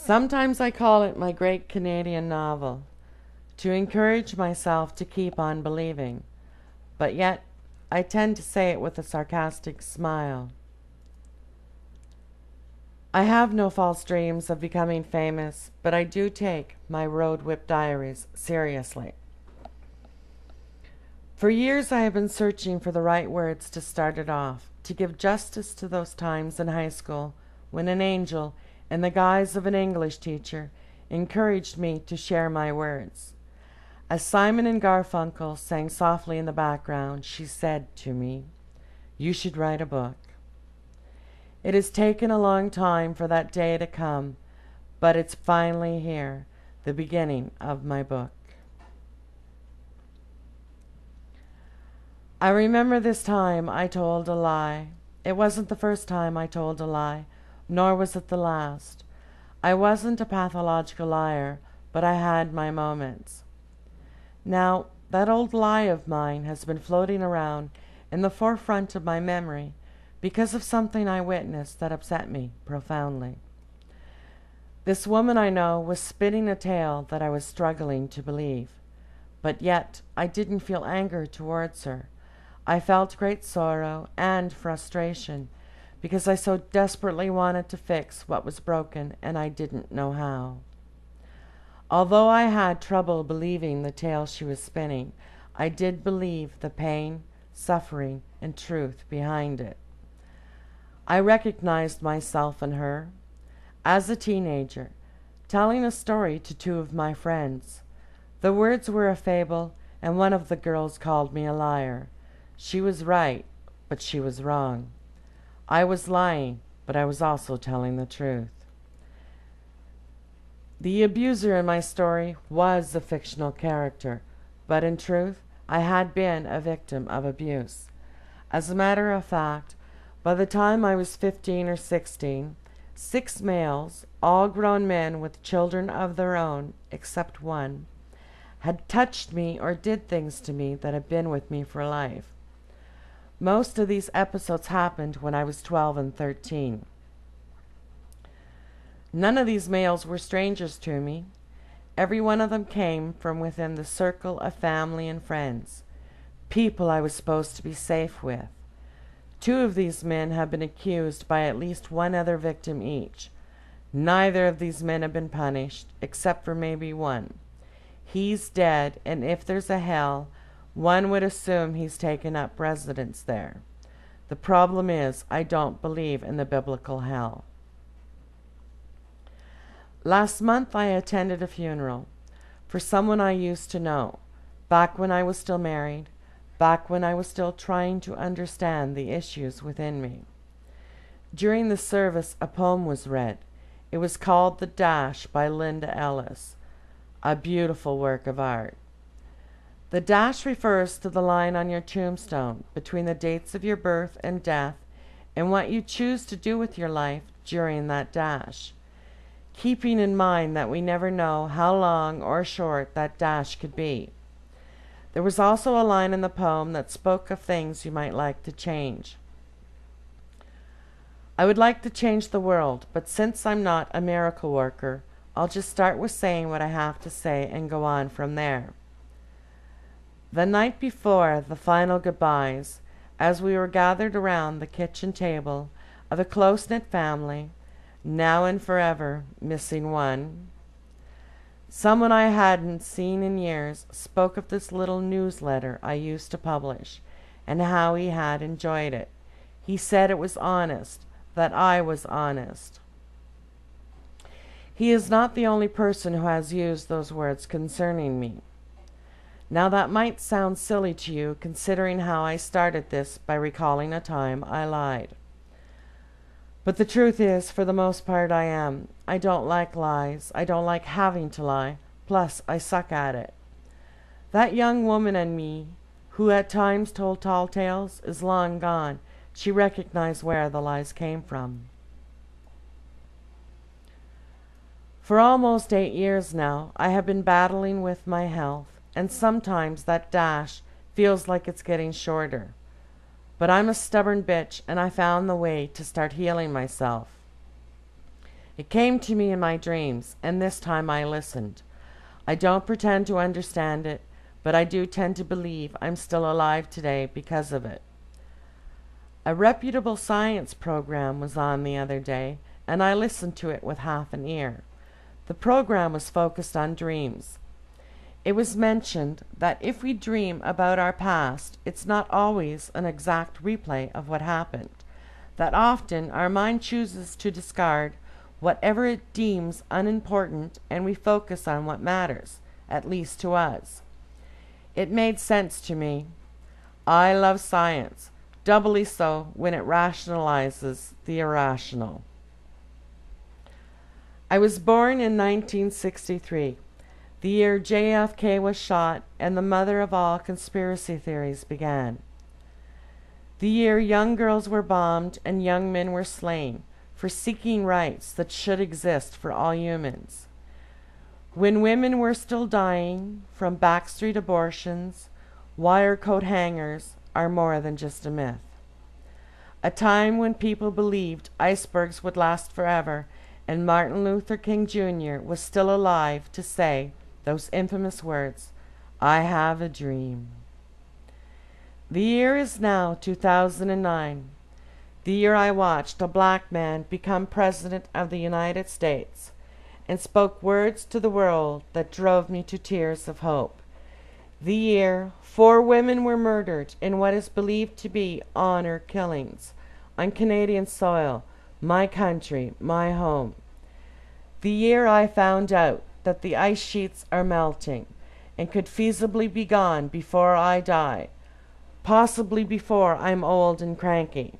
Sometimes I call it my great Canadian novel, to encourage myself to keep on believing, but yet I tend to say it with a sarcastic smile. I have no false dreams of becoming famous, but I do take my Road-whipped Diaries seriously. For years I have been searching for the right words to start it off, to give justice to those times in high school when an angel, in the guise of an English teacher, encouraged me to share my words. As Simon and Garfunkel sang softly in the background, she said to me, "You should write a book." It has taken a long time for that day to come, but it's finally here, the beginning of my book. I remember this time I told a lie. It wasn't the first time I told a lie, nor was it the last. I wasn't a pathological liar, but I had my moments. Now, that old lie of mine has been floating around in the forefront of my memory because of something I witnessed that upset me profoundly. This woman I know was spinning a tale that I was struggling to believe, but yet I didn't feel anger towards her. I felt great sorrow and frustration because I so desperately wanted to fix what was broken and I didn't know how. Although I had trouble believing the tale she was spinning, I did believe the pain, suffering, and truth behind it. I recognized myself in her. As a teenager, telling a story to two of my friends. The words were a fable, and one of the girls called me a liar. She was right, but she was wrong. I was lying, but I was also telling the truth. The abuser in my story was a fictional character, but in truth, I had been a victim of abuse. As a matter of fact, by the time I was 15 or 16, 6 males, all grown men with children of their own, except one, had touched me or did things to me that have been with me for life. Most of these episodes happened when I was 12 and 13. None of these males were strangers to me. Every one of them came from within the circle of family and friends, people I was supposed to be safe with. 2 of these men have been accused by at least one other victim each. Neither of these men have been punished, except for maybe one. He's dead, and if there's a hell, one would assume he's taken up residence there. The problem is, I don't believe in the biblical hell. Last month I attended a funeral for someone I used to know, back when I was still married, back when I was still trying to understand the issues within me. During the service, a poem was read. It was called "The Dash" by Linda Ellis, a beautiful work of art. The dash refers to the line on your tombstone between the dates of your birth and death and what you choose to do with your life during that dash, keeping in mind that we never know how long or short that dash could be. There was also a line in the poem that spoke of things you might like to change. I would like to change the world, but since I'm not a miracle worker, I'll just start with saying what I have to say and go on from there. The night before the final goodbyes, as we were gathered around the kitchen table of a close-knit family, now and forever missing one, someone I hadn't seen in years spoke of this little newsletter I used to publish and how he had enjoyed it. He said it was honest, that I was honest. He is not the only person who has used those words concerning me. Now that might sound silly to you, considering how I started this by recalling a time I lied. But the truth is, for the most part, I am. I don't like lies. I don't like having to lie. Plus, I suck at it. That young woman in me, who at times told tall tales, is long gone. She recognized where the lies came from. For almost 8 years now, I have been battling with my health, and sometimes that dash feels like it's getting shorter. But I'm a stubborn bitch, and I found the way to start healing myself. It came to me in my dreams, and this time I listened. I don't pretend to understand it, but I do tend to believe I'm still alive today because of it. A reputable science program was on the other day, and I listened to it with half an ear. The program was focused on dreams. It was mentioned that if we dream about our past, it's not always an exact replay of what happened, that often our mind chooses to discard whatever it deems unimportant and we focus on what matters, at least to us. It made sense to me. I love science, doubly so when it rationalizes the irrational. I was born in 1963, the year JFK was shot and the mother of all conspiracy theories began. The year young girls were bombed and young men were slain for seeking rights that should exist for all humans. When women were still dying from backstreet abortions, wire coat hangers are more than just a myth. A time when people believed icebergs would last forever and Martin Luther King Jr. was still alive to say those infamous words, "I have a dream." The year is now 2009, the year I watched a black man become President of the United States and spoke words to the world that drove me to tears of hope. The year 4 women were murdered in what is believed to be honor killings on Canadian soil, my country, my home. The year I found out that the ice sheets are melting and could feasibly be gone before I die, possibly before I'm old and cranky.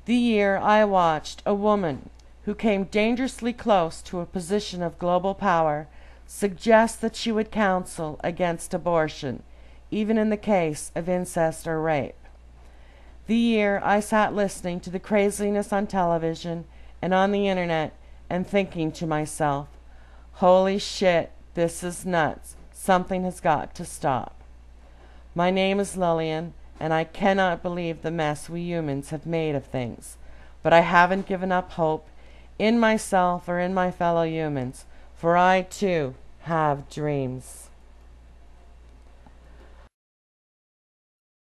The year I watched a woman who came dangerously close to a position of global power suggest that she would counsel against abortion, even in the case of incest or rape. The year I sat listening to the craziness on television and on the internet and thinking to myself, holy shit, this is nuts. Something has got to stop. My name is Lillian, and I cannot believe the mess we humans have made of things. But I haven't given up hope in myself or in my fellow humans, for I too have dreams.